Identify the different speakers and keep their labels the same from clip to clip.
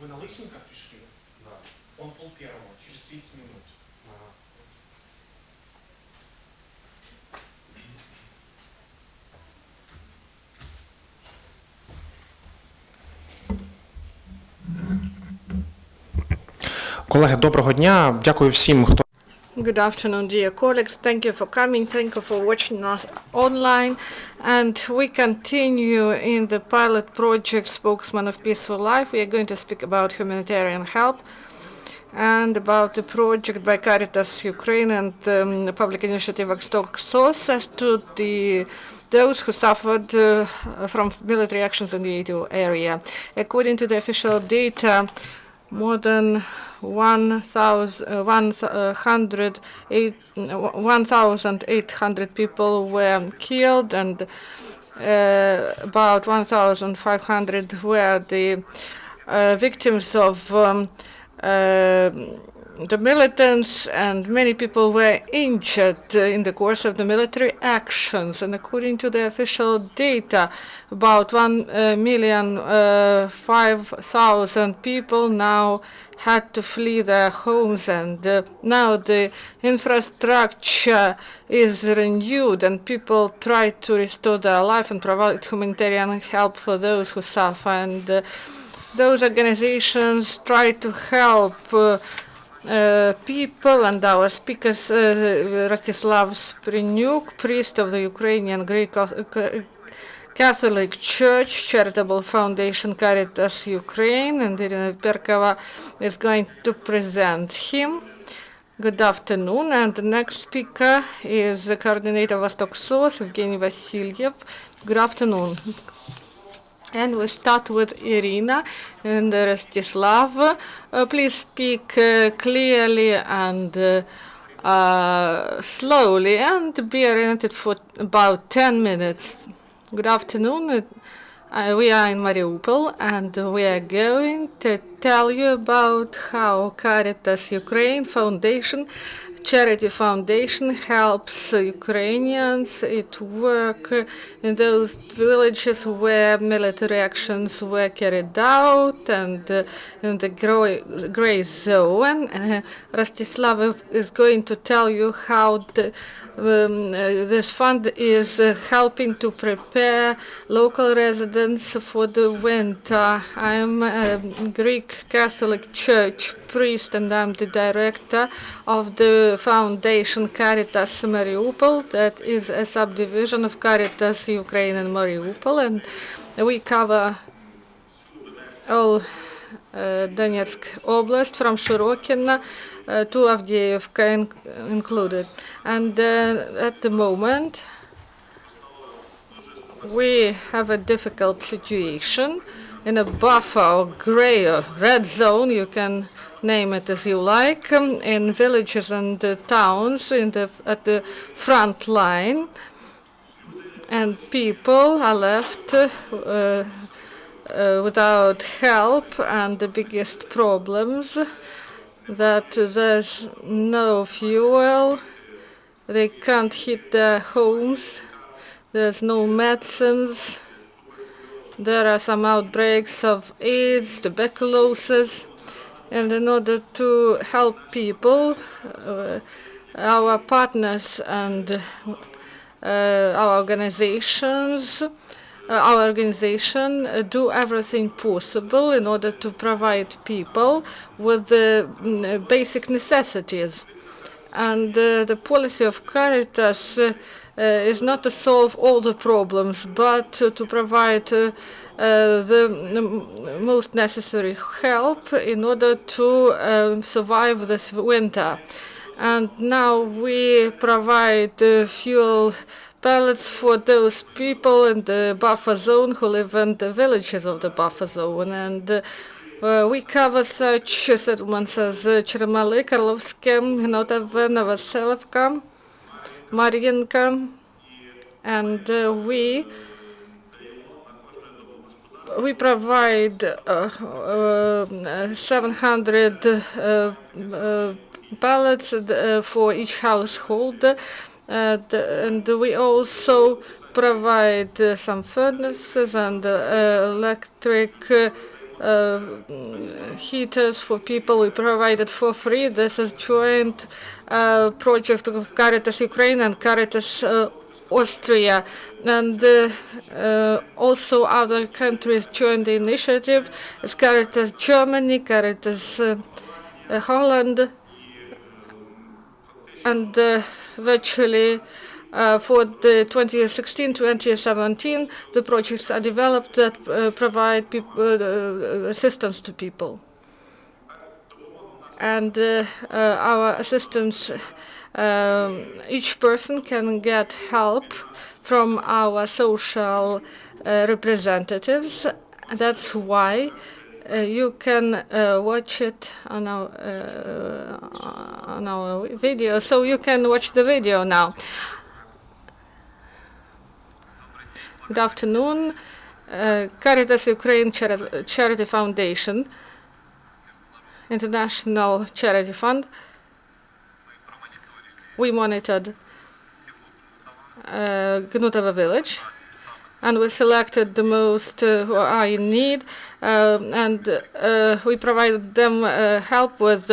Speaker 1: Вы на лысинках пришли? Да. Он пол-первого, через 30 минут. Колеги, доброго дня. Дякую всім, хто
Speaker 2: Good afternoon, dear colleagues. Thank you for coming. Thank you for watching us online. And we continue in the pilot project Spokesman of Peaceful Life. We are going to speak about humanitarian help and about the project by Caritas Ukraine and the public initiative Vostok.SOS as to those who suffered from military actions in the ATO area. According to the official data, more than 1,800 people were killed, and about 1,500 were the victims of the militants, and many people were injured in the course of the military actions. And according to the official data, about 1,005,000 people now had to flee their homes, and now the infrastructure is renewed and people try to restore their life and provide humanitarian help for those who suffer. And those organizations try to help people, and our speakers, Rostyslav Spryniuk, priest of the Ukrainian Greek Catholic Church, charitable foundation Caritas Ukraine, and Irina Perkova is going to present him. Good afternoon, and the next speaker is the coordinator of Vostok.SOS, Yevhen Vasyliev. Good afternoon. And we start with Irina and Rostislav. Please speak clearly and slowly, and be oriented for about 10 minutes. Good afternoon. We are in Mariupol, and we are going to tell you about how Caritas Ukraine Foundation, charity foundation, helps Ukrainians. It works in those villages where military actions were carried out and in the gray zone. Rostislav is going to tell you how this fund is helping to prepare local residents for the winter. I'm a Greek Catholic Church priest, and I'm the director of the foundation Caritas Mariupol, that is a subdivision of Caritas Ukraine in Mariupol, and we cover all Donetsk Oblast from Shirokino to Avdiivka included. And at the moment, we have a difficult situation in a buffer or gray or red zone, you can name it as you like, in villages and towns at the front line. And people are left without help, and the biggest problems that there's no fuel, they can't heat their homes, there's no medicines, there are some outbreaks of AIDS, tuberculosis, and in order to help people, our partners and our organization do everything possible in order to provide people with the basic necessities. And the policy of Caritas is not to solve all the problems, but to provide the most necessary help in order to survive this winter. And now we provide fuel pallets for those people in the buffer zone who live in the villages of the buffer zone. And we cover such settlements as Chermali, Karlovske, Hnotove, Novoselivka, Mariinka, and we provide 700 pallets for each household, and we also provide some furnaces and electric heaters for people. We provided for free. This is joint project of Caritas Ukraine and Caritas Austria, and also other countries joined the initiative. It's Caritas Germany, Caritas Holland, and virtually for the 2016-2017, the projects are developed that provide assistance to people. And our assistance, each person can get help from our social representatives. That's why you can watch it on our video. So you can watch the video now. Good afternoon. Caritas Ukraine Charity Foundation, International Charity Fund. We monitored Gnutovo village, and we selected the most who are in need, and we provided them help with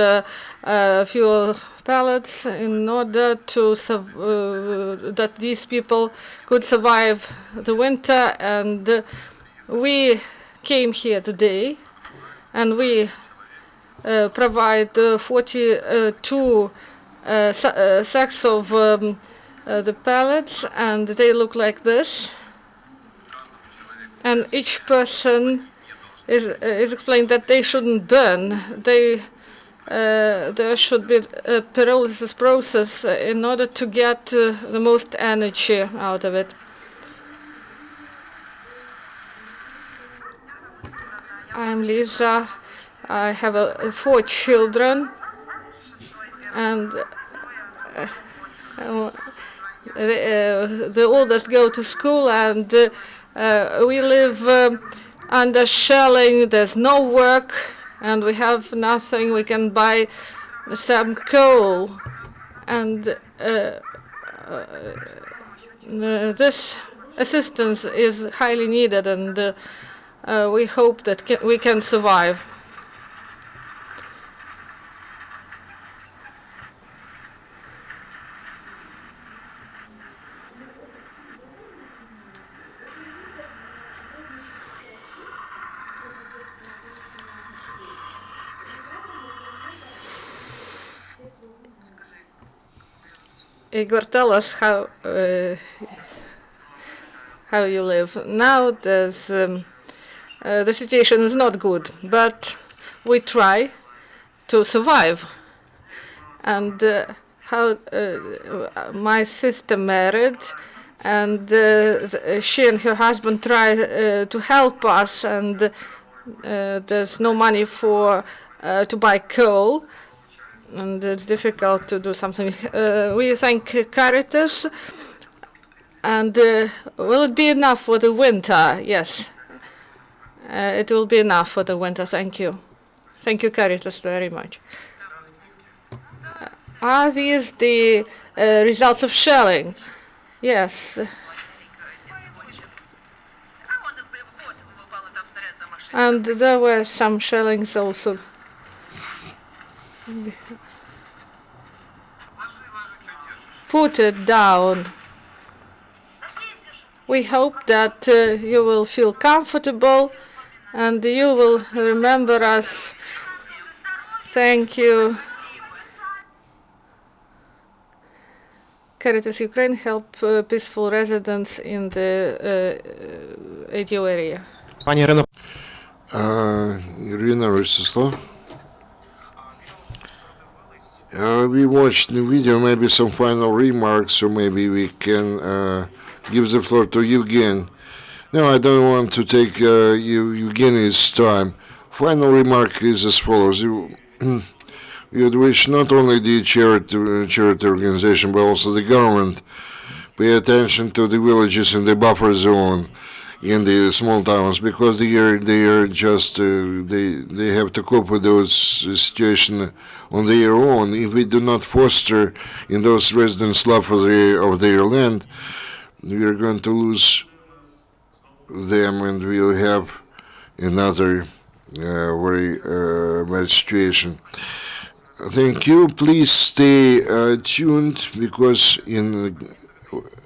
Speaker 2: fuel pallets in order to that these people could survive the winter. And we came here today, and we provide 42 sacks of the pallets, and they look like this. And each person is explained that they shouldn't burn. There should be a pyrolysis process in order to get the most energy out of it. I'm Lisa. I have 4 children, and the oldest go to school, and we live under shelling. There's no work, and we have nothing. We can buy some coal, and this assistance is highly needed, and we hope that we can survive. Igor, tell us how you live. Now there's the situation is not good, but we try to survive. And how my sister married, and she and her husband try to help us, and there's no money for to buy coal, and it's difficult to do something. We thank Caritas, and will it be enough for the winter? Yes, it will be enough for the winter. Thank you. Thank you, Caritas, very much. Are these the results of shelling? Yes. And there were some shellings also. Put it down. We hope that you will feel comfortable and you will remember us. Thank you. Caritas Ukraine help peaceful residents in the ADO area.
Speaker 3: Irina Rostyslav. We watched the video, maybe some final remarks, or maybe we can give the floor to Yevhen. No, I don't want to take Yevgeny's time. Final remark is as follows. We would wish not only the charity organization, but also the government pay attention to the villages in the buffer zone, in the small towns, because they are just they have to cope with those situations on their own. If we do not foster in those residents love of their land, we are going to lose them, and we'll have another very bad situation. Thank you. Please stay tuned because in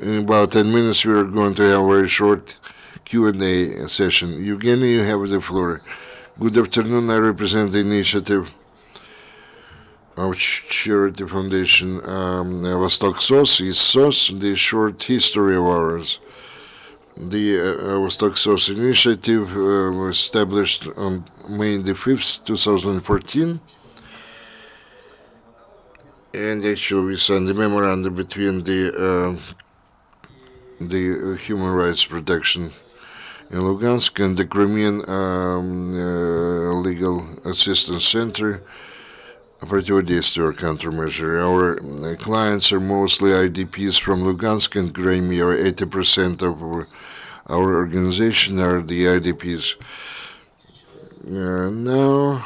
Speaker 3: about 10 minutes we are going to have a very short Q&A session. Evgeny, you have the floor. Good afternoon. I represent the initiative of Charity Foundation Vostok.SOS is SOS, the short history of ours. The Vostok.SOS initiative was established on May the 5th, 2014. And actually we signed a memorandum between the Human Rights Protection in Lugansk and the Crimean Legal Assistance Center противодействие countermeasure. Our clients are mostly IDPs from Lugansk and Crimea. 80% of our organization are the IDPs. Now,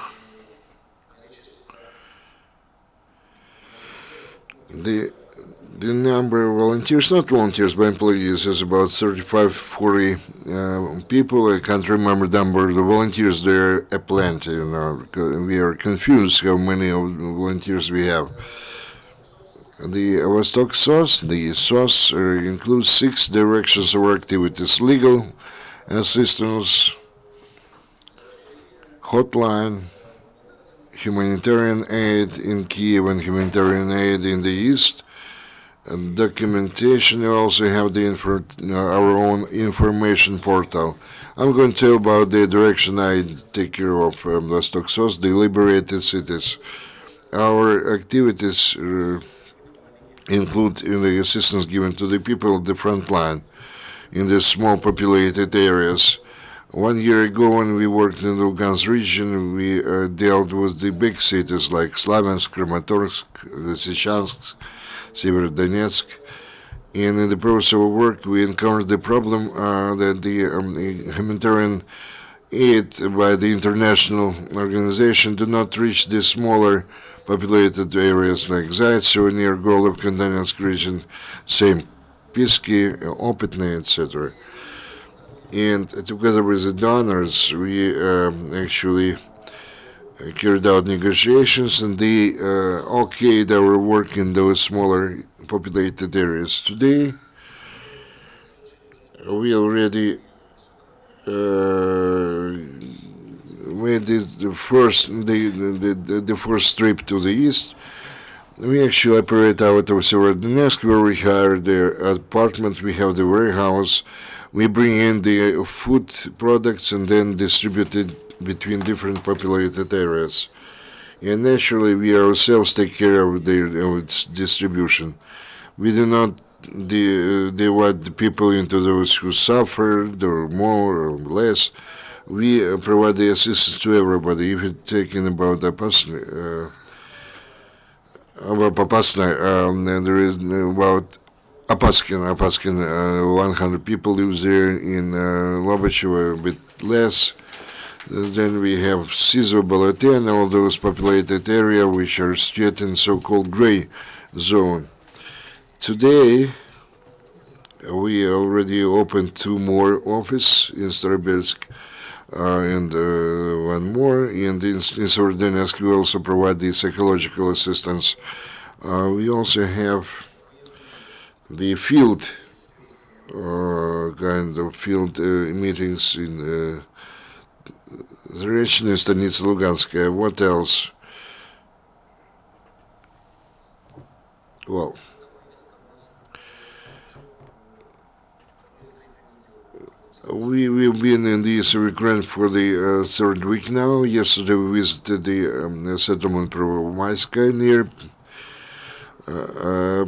Speaker 3: the number of volunteers, not volunteers, but employees, is about 35-40 people. I can't remember the number of the volunteers. There are plenty, we are confused how many volunteers we have. The Vostok.SOS, the SOS, includes 6 directions of our activities: legal assistance, hotline, humanitarian aid in Kiev and humanitarian aid in the east, and documentation. We also have our own information portal. I'm going to tell about the direction I take care of Vostok.SOS, the liberated cities. Our activities include the assistance given to the people at the front line in the small populated areas. 1 year ago, when we worked in the Lugansk region, we dealt with the big cities like Slaviansk, Kramatorsk, Lysychansk, Severodonetsk. And in the process of work, we encountered the problem that the humanitarian aid by the international organization do not reach the smaller populated areas like Zaitsevo near Golovka, Donetsk region, same Pisky, Opitny, etc. And together with the donors, we actually carried out negotiations, and they okayed our work in those smaller populated areas. Today, we already made the first trip to the east. We actually operate out of Severodonetsk, where we hired the apartment, we have the warehouse. We bring in the food products and then distribute it between different populated areas. And naturally, we ourselves take care of its distribution. We do not divide the people into those who suffered or more or less. We provide the assistance to everybody. If you're talking about Popasna, there is about Apaskin, 100 people lives there. In Lobachevo, a bit less. Then we have Sizo, Balaten, all those populated area which are straight in so-called gray zone. Today, we already opened 2 more offices in Starobelsk and 1 more. And in Severodonetsk, we also provide the psychological assistance. We also have the field field meetings in Zarechny, Stanitsa Luganskaya. What else? Well, we've been in the Ukraine for the 3rd week now. Yesterday we visited the settlement Prvomaiskaya near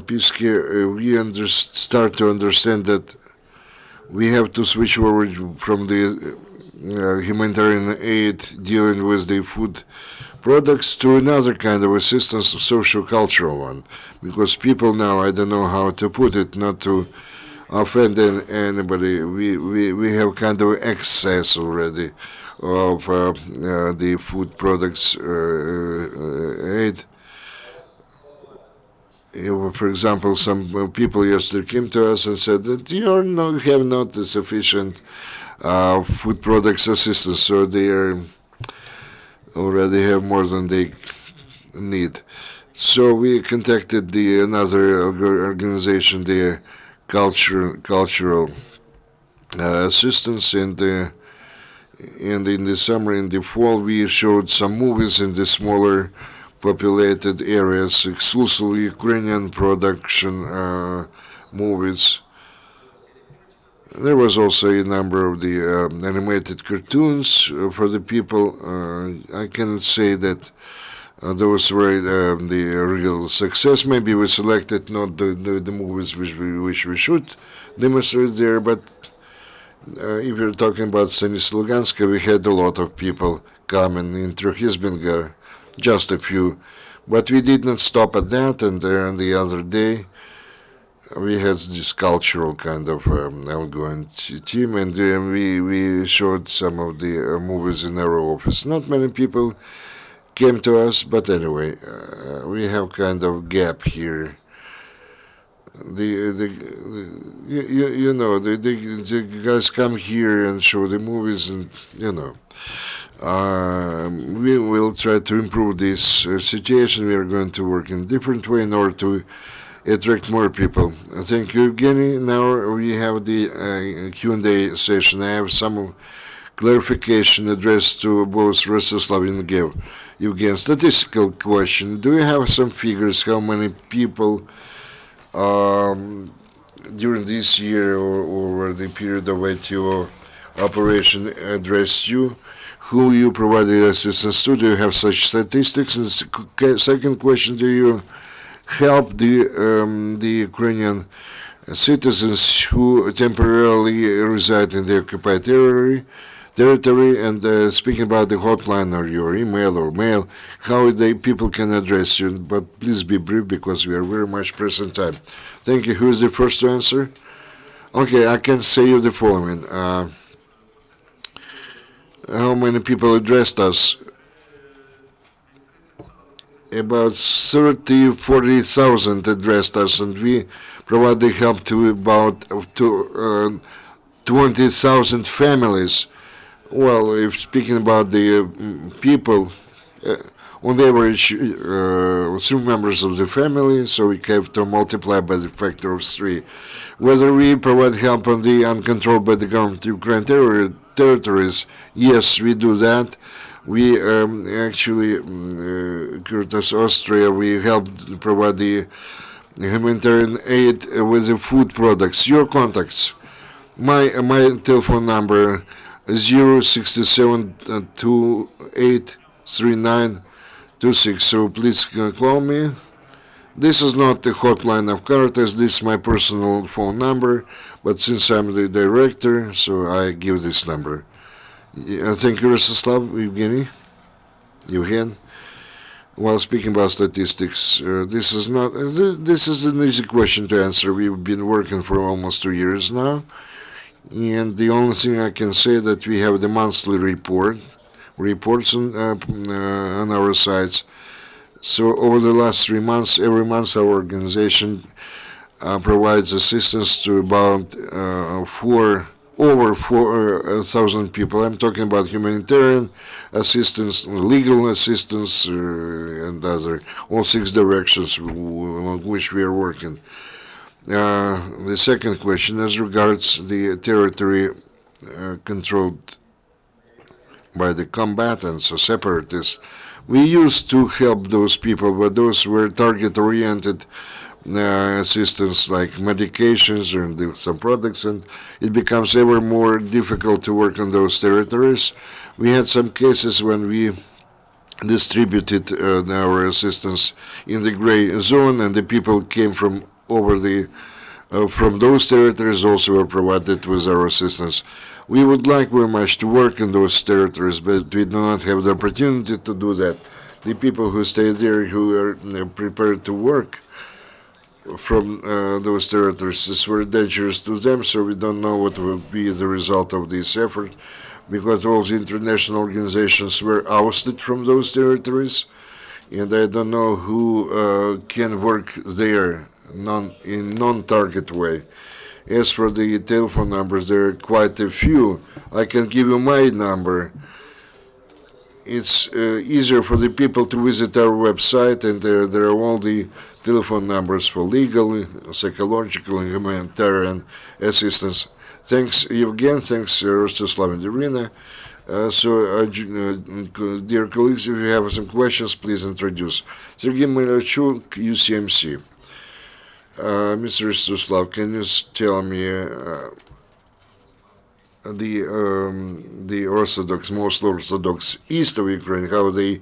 Speaker 3: Pisky. We start to understand that we have to switch over from the humanitarian aid dealing with the food products to another kind of assistance, a social-cultural one. Because people now, I don't know how to put it, not to offend anybody, we have kind of excess already of the food products aid. For example, some people yesterday came to us and said that you have not sufficient food products assistance, so they are already have more than they need. So we contacted another organization, the cultural assistance, and in the summer, in the fall, we showed some movies in the smaller populated areas, exclusively Ukrainian production movies. There was also a number of the animated cartoons for the people. I cannot say that those were the real success. Maybe we selected not the movies which we should demonstrate there, but if you're talking about Stanisław Luganska, we had a lot of people coming in Trojizbinga, just a few. But we did not stop at that, and on the other day, we had this cultural kind of outgoing team, and we showed some of the movies in our office. Not many people came to us, but anyway, we have kind of gap here. The guys come here and show the movies, and we will try to improve this situation. We are going to work in a different way in order to attract more people. Thank you, Evgeny. Now we have the Q&A session. I have some clarification addressed to both Rostyslav and Yevgen. Statistical question. Do you have some figures how many people during this year or over the period of ITO operation addressed you? Who you provided assistance to? Do you have such statistics? And second question, do you help the Ukrainian citizens who temporarily reside in the occupied territory? And speaking about the hotline or your email or mail, how people can address you. But please be brief because we are very much pressed on time. Thank you. Who is the first to answer? Okay, I can say you the following. How many people addressed us? About 40,000 addressed us, and we provided help to about 20,000 families. Well, if speaking about the people, on the average, 3 members of the family, so we have to multiply by the factor of 3. Whether we provide help on the uncontrolled by the government of Ukraine territories, yes, we do that. We actually, Caritas Austria, we helped provide the humanitarian aid with the food products. Your contacts, my telephone number 067283926. So please call me. This is not the hotline of Caritas. This is my personal phone number. But since I'm the director, so I give this number. Thank you, Rostislav. Yevhen. While speaking about statistics, this is an easy question to answer. We've been working for almost 2 years now. And the only thing I can say that we have the monthly reports on our sites. So over the last 3 months, every month our organization provides assistance to about over 4,000 people. I'm talking about humanitarian assistance, legal assistance, and all 6 directions along which we are working. The second question, as regards the territory controlled by the combatants or separatists, we used to help those people, but those were target-oriented assistance like medications and some products, and it becomes ever more difficult to work on those territories. We had some cases when we distributed our assistance in the gray zone, and the people came from those territories also were provided with our assistance. We would like very much to work in those territories, but we do not have the opportunity to do that. The people who stay there, who are prepared to work from those territories, is very dangerous to them, so we don't know what will be the result of this effort, because all the international organizations were ousted from those territories, and I don't know who can work there in non-target way. As for the telephone numbers, there are quite a few. I can give you my number. it's easier for the people to visit our website, and there are all the telephone numbers for legal, psychological, and humanitarian assistance. Thanks, Yevgen. Thanks, Rostyslav and Irina. Dear colleagues, if you have some questions, please introduce. Sergey Milachuk, UCMC. Mr. Rostyslav, can you tell me the Orthodox, most Orthodox east of Ukraine, how they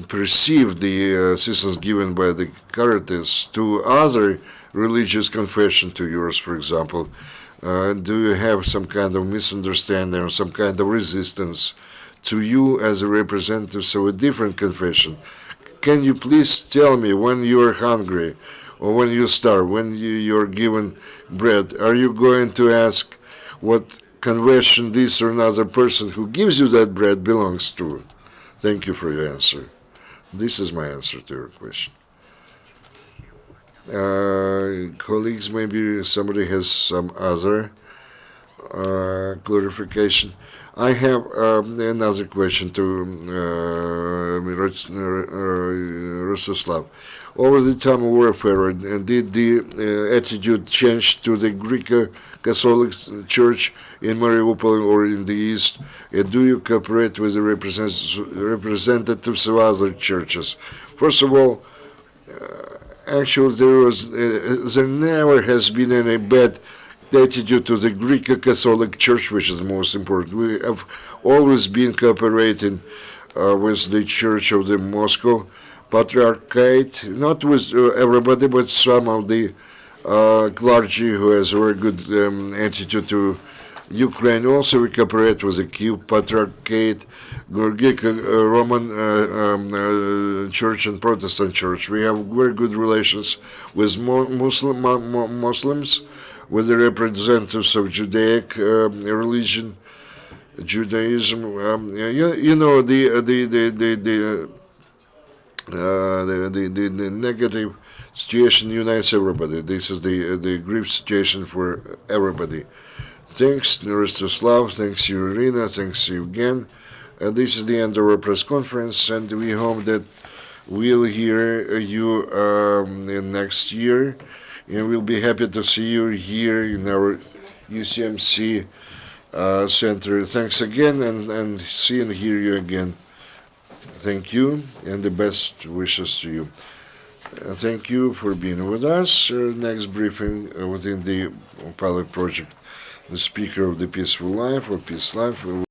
Speaker 3: perceive the assistance given by the Caritas to other religious confession to yours, for example? Do you have some kind of misunderstanding or some kind of resistance to you as a representative of a different confession? Can you please tell me, when you are hungry or when you starve, when you're given bread, are you going to ask what confession this or another person who gives you that bread belongs to? Thank you for your answer. This is my answer to your question. Colleagues, maybe somebody has some other clarification. I have another question to Rostislav. Over the time of warfare, did the attitude change to the Greek Catholic Church in Mariupol or in the East? Do you cooperate with the representatives of other churches? First of all, actually, there never has been any bad attitude to the Greek Catholic Church, which is the most important. We have always been cooperating with the Church of the Moscow Patriarchate, not with everybody, but some of the clergy who has a very good attitude to Ukraine. Also, we cooperate with the Kiev Patriarchate, Greek Roman Church and Protestant Church. We have very good relations with Muslims, with the representatives of Judaic religion, Judaism. You know, the negative situation unites everybody. This is the grief situation for everybody. Thanks, Rostislav. Thanks, Irina. Thanks, Yevgen. This is the end of our press conference, and we hope that we'll hear you next year, and we'll be happy to see you here in our UCMC center. Thanks again, and see and hear you again. Thank you, and the best wishes to you. Thank you for being with us. Next briefing within the pilot project, the Speaker of the Peaceful Life or Peace Life.